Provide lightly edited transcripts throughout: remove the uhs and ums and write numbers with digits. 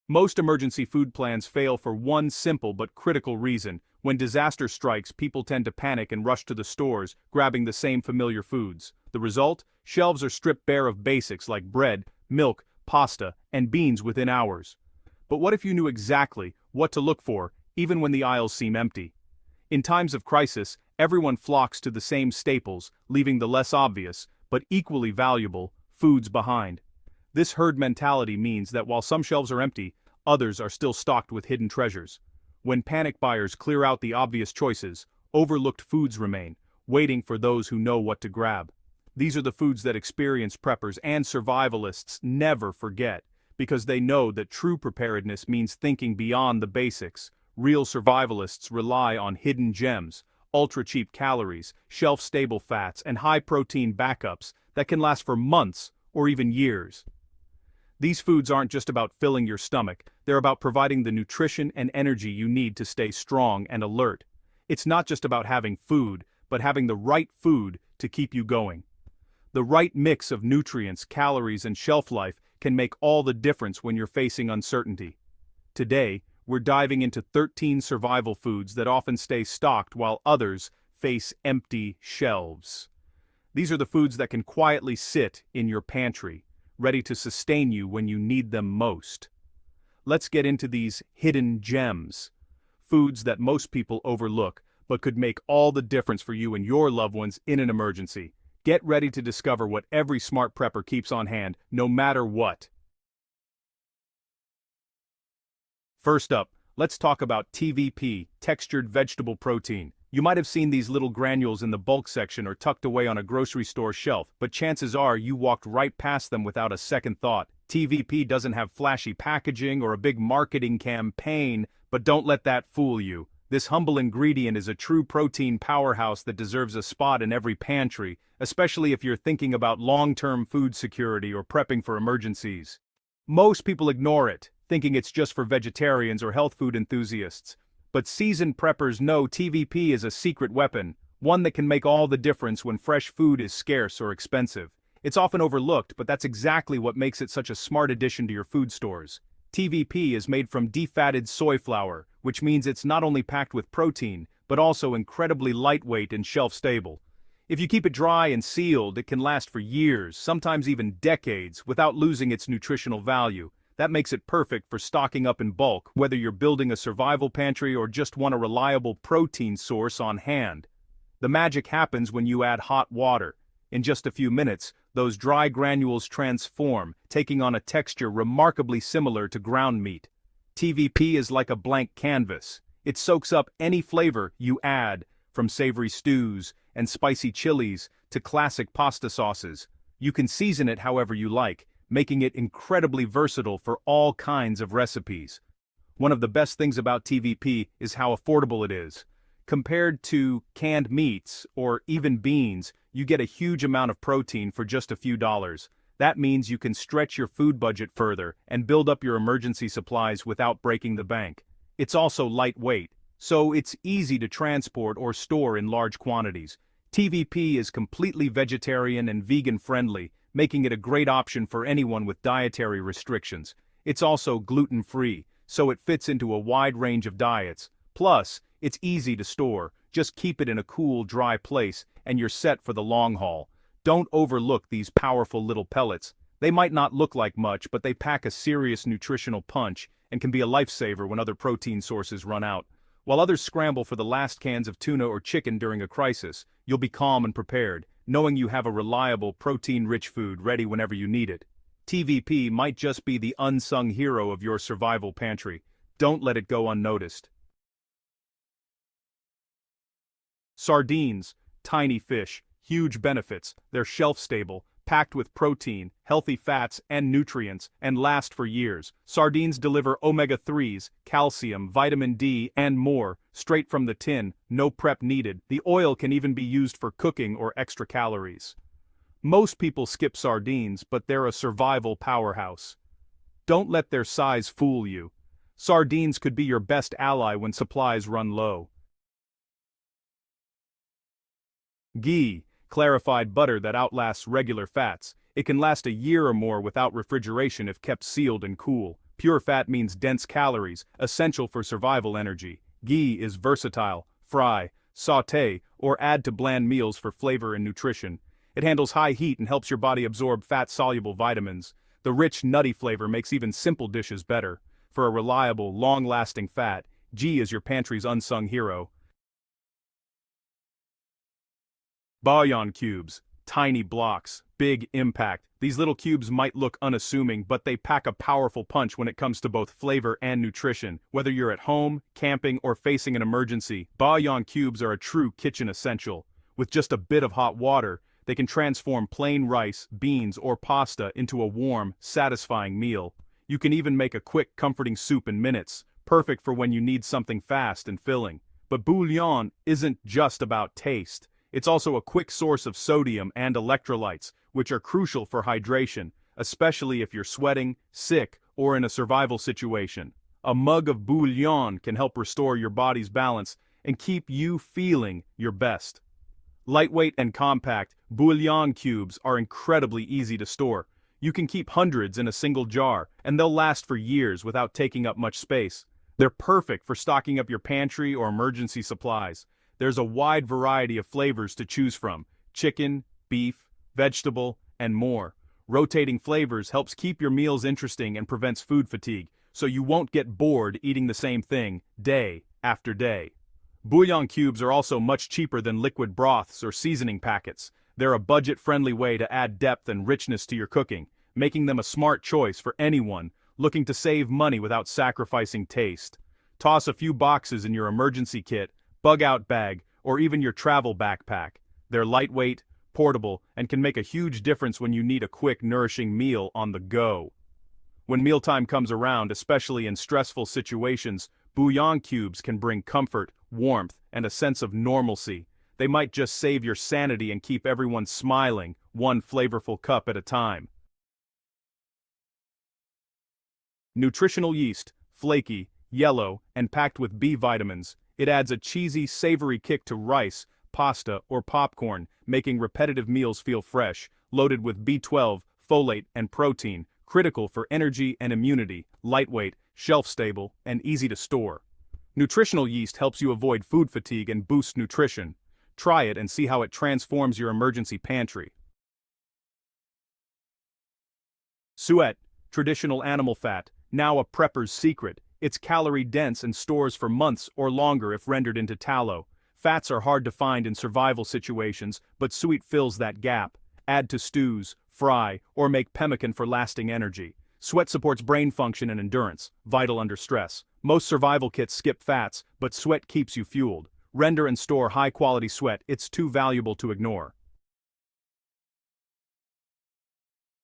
Most emergency food plans fail for one simple but critical reason. When disaster strikes, people tend to panic and rush to the stores, grabbing the same familiar foods. The result? Shelves are stripped bare of basics like bread, milk, pasta, and beans within hours. But what if you knew exactly what to look for, even when the aisles seem empty? In times of crisis, everyone flocks to the same staples, leaving the less obvious, but equally valuable, foods behind. This herd mentality means that while some shelves are empty, others are still stocked with hidden treasures. When panic buyers clear out the obvious choices, overlooked foods remain, waiting for those who know what to grab. These are the foods that experienced preppers and survivalists never forget, because they know that true preparedness means thinking beyond the basics. Real survivalists rely on hidden gems, ultra-cheap calories, shelf-stable fats, and high-protein backups that can last for months or even years. These foods aren't just about filling your stomach, they're about providing the nutrition and energy you need to stay strong and alert. It's not just about having food, but having the right food to keep you going. The right mix of nutrients, calories, and shelf life can make all the difference when you're facing uncertainty. Today, we're diving into 13 survival foods that often stay stocked while others face empty shelves. These are the foods that can quietly sit in your pantry, ready to sustain you when you need them most. Let's get into these hidden gems. Foods that most people overlook, but could make all the difference for you and your loved ones in an emergency. Get ready to discover what every smart prepper keeps on hand, no matter what. First up, let's talk about TVP, textured vegetable protein. You might have seen these little granules in the bulk section or tucked away on a grocery store shelf, but chances are you walked right past them without a second thought. TVP doesn't have flashy packaging or a big marketing campaign, but don't let that fool you. This humble ingredient is a true protein powerhouse that deserves a spot in every pantry, especially if you're thinking about long-term food security or prepping for emergencies. Most people ignore it, thinking it's just for vegetarians or health food enthusiasts. But seasoned preppers know TVP is a secret weapon, one that can make all the difference when fresh food is scarce or expensive. It's often overlooked, but that's exactly what makes it such a smart addition to your food stores. TVP is made from defatted soy flour, which means it's not only packed with protein, but also incredibly lightweight and shelf-stable. If you keep it dry and sealed, it can last for years, sometimes even decades, without losing its nutritional value. That makes it perfect for stocking up in bulk, whether you're building a survival pantry or just want a reliable protein source on hand. The magic happens when you add hot water. In just a few minutes, those dry granules transform, taking on a texture remarkably similar to ground meat. TVP is like a blank canvas. It soaks up any flavor you add, from savory stews and spicy chilies to classic pasta sauces. You can season it however you like, making it incredibly versatile for all kinds of recipes. One of the best things about TVP is how affordable it is. Compared to canned meats or even beans, you get a huge amount of protein for just a few dollars. That means you can stretch your food budget further and build up your emergency supplies without breaking the bank. It's also lightweight, so it's easy to transport or store in large quantities. TVP is completely vegetarian and vegan-friendly, making it a great option for anyone with dietary restrictions. It's also gluten-free, so it fits into a wide range of diets. Plus, it's easy to store. Just keep it in a cool, dry place, and you're set for the long haul. Don't overlook these powerful little pellets. They might not look like much, but they pack a serious nutritional punch and can be a lifesaver when other protein sources run out. While others scramble for the last cans of tuna or chicken during a crisis, you'll be calm and prepared, knowing you have a reliable, protein-rich food ready whenever you need it. TVP might just be the unsung hero of your survival pantry. Don't let it go unnoticed. Sardines, tiny fish, huge benefits. They're shelf-stable, packed with protein, healthy fats, and nutrients, and last for years. Sardines deliver omega-3s, calcium, vitamin D, and more, straight from the tin, no prep needed. The oil can even be used for cooking or extra calories. Most people skip sardines, but they're a survival powerhouse. Don't let their size fool you. Sardines could be your best ally when supplies run low. Ghee, clarified butter that outlasts regular fats. It can last a year or more without refrigeration if kept sealed and cool. Pure fat means dense calories, essential for survival energy. Ghee is versatile, fry, sauté, or add to bland meals for flavor and nutrition. It handles high heat and helps your body absorb fat-soluble vitamins. The rich, nutty flavor makes even simple dishes better. For a reliable, long-lasting fat, ghee is your pantry's unsung hero. Bouillon cubes. Tiny blocks, big impact. These little cubes might look unassuming, but they pack a powerful punch when it comes to both flavor and nutrition. Whether you're at home, camping, or facing an emergency, bouillon cubes are a true kitchen essential. With just a bit of hot water, they can transform plain rice, beans, or pasta into a warm, satisfying meal. You can even make a quick, comforting soup in minutes, perfect for when you need something fast and filling. But bouillon isn't just about taste. It's also a quick source of sodium and electrolytes, which are crucial for hydration, especially if you're sweating, sick, or in a survival situation. A mug of bouillon can help restore your body's balance and keep you feeling your best. Lightweight and compact, bouillon cubes are incredibly easy to store. You can keep hundreds in a single jar, and they'll last for years without taking up much space. They're perfect for stocking up your pantry or emergency supplies. There's a wide variety of flavors to choose from: chicken, beef, vegetable, and more. Rotating flavors helps keep your meals interesting and prevents food fatigue, so you won't get bored eating the same thing day after day. Bouillon cubes are also much cheaper than liquid broths or seasoning packets. They're a budget-friendly way to add depth and richness to your cooking, making them a smart choice for anyone looking to save money without sacrificing taste. Toss a few boxes in your emergency kit, bug-out bag, or even your travel backpack. They're lightweight, portable, and can make a huge difference when you need a quick, nourishing meal on the go. When mealtime comes around, especially in stressful situations, bouillon cubes can bring comfort, warmth, and a sense of normalcy. They might just save your sanity and keep everyone smiling, one flavorful cup at a time. Nutritional yeast, flaky, yellow, and packed with B vitamins. It adds a cheesy, savory kick to rice, pasta, or popcorn, making repetitive meals feel fresh, loaded with B12, folate, and protein, critical for energy and immunity, lightweight, shelf-stable, and easy to store. Nutritional yeast helps you avoid food fatigue and boosts nutrition. Try it and see how it transforms your emergency pantry. Suet, traditional animal fat, now a prepper's secret. It's calorie-dense and stores for months or longer if rendered into tallow. Fats are hard to find in survival situations, but suet fills that gap. Add to stews, fry, or make pemmican for lasting energy. Suet supports brain function and endurance, vital under stress. Most survival kits skip fats, but suet keeps you fueled. Render and store high-quality suet, it's too valuable to ignore.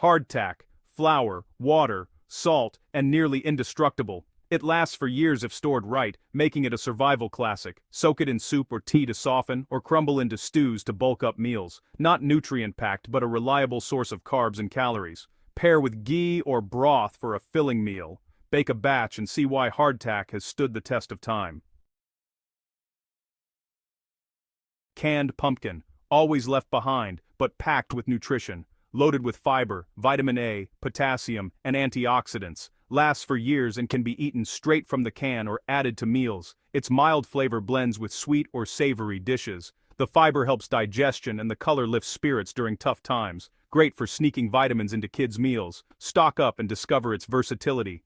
Hardtack, flour, water, salt, and nearly indestructible. It lasts for years if stored right, making it a survival classic. Soak it in soup or tea to soften, or crumble into stews to bulk up meals. Not nutrient-packed, but a reliable source of carbs and calories. Pair with ghee or broth for a filling meal. Bake a batch and see why hardtack has stood the test of time. Canned pumpkin, always left behind, but packed with nutrition. Loaded with fiber, vitamin A, potassium, and antioxidants. Lasts for years and can be eaten straight from the can or added to meals. Its mild flavor blends with sweet or savory dishes. The fiber helps digestion and the color lifts spirits during tough times. Great for sneaking vitamins into kids' meals. Stock up and discover its versatility.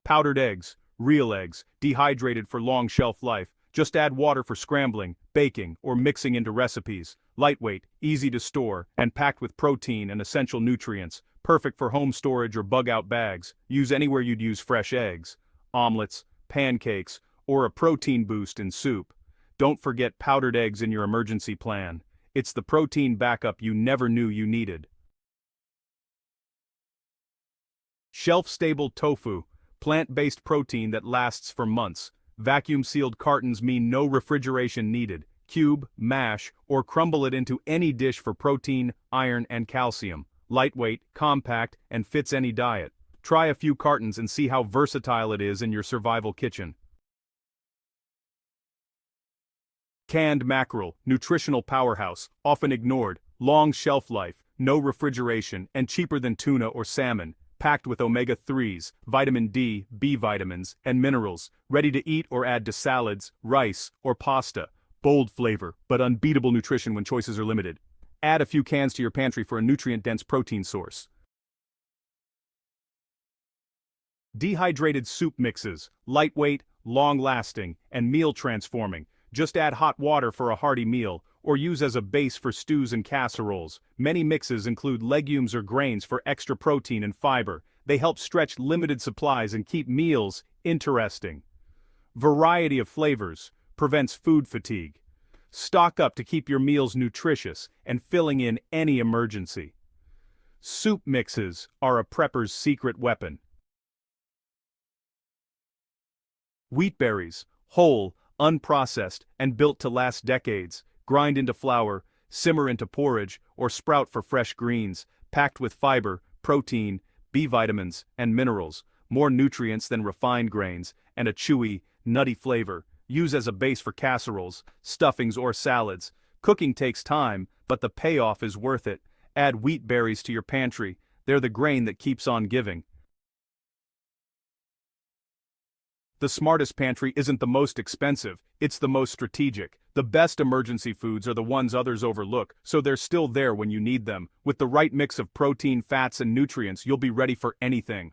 Powdered eggs, real eggs, dehydrated for long shelf life. Just add water for scrambling, baking, or mixing into recipes. Lightweight, easy to store, and packed with protein and essential nutrients. Perfect for home storage or bug-out bags. Use anywhere you'd use fresh eggs. Omelets, pancakes, or a protein boost in soup. Don't forget powdered eggs in your emergency plan. It's the protein backup you never knew you needed. Shelf-stable tofu, plant-based protein that lasts for months. Vacuum-sealed cartons mean no refrigeration needed. Cube, mash, or crumble it into any dish for protein, iron, and calcium. Lightweight, compact, and fits any diet. Try a few cartons and see how versatile it is in your survival kitchen. Canned mackerel, nutritional powerhouse, often ignored. Long shelf life, no refrigeration, and cheaper than tuna or salmon, packed with omega-3s, vitamin D, B vitamins, and minerals, ready to eat or add to salads, rice, or pasta. Bold flavor, but unbeatable nutrition when choices are limited. Add a few cans to your pantry for a nutrient-dense protein source. Dehydrated soup mixes, lightweight, long-lasting, and meal-transforming. Just add hot water for a hearty meal, or use as a base for stews and casseroles. Many mixes include legumes or grains for extra protein and fiber. They help stretch limited supplies and keep meals interesting. Variety of flavors prevents food fatigue. Stock up to keep your meals nutritious and filling in any emergency. Soup mixes are a prepper's secret weapon. Wheat berries, whole, unprocessed, and built to last decades. Grind into flour, simmer into porridge, or sprout for fresh greens, packed with fiber, protein, B vitamins, and minerals, more nutrients than refined grains, and a chewy, nutty flavor. Use as a base for casseroles, stuffings, or salads. Cooking takes time, but the payoff is worth it. Add wheat berries to your pantry. They're the grain that keeps on giving. The smartest pantry isn't the most expensive, it's the most strategic. The best emergency foods are the ones others overlook, so they're still there when you need them. With the right mix of protein, fats, and nutrients, you'll be ready for anything.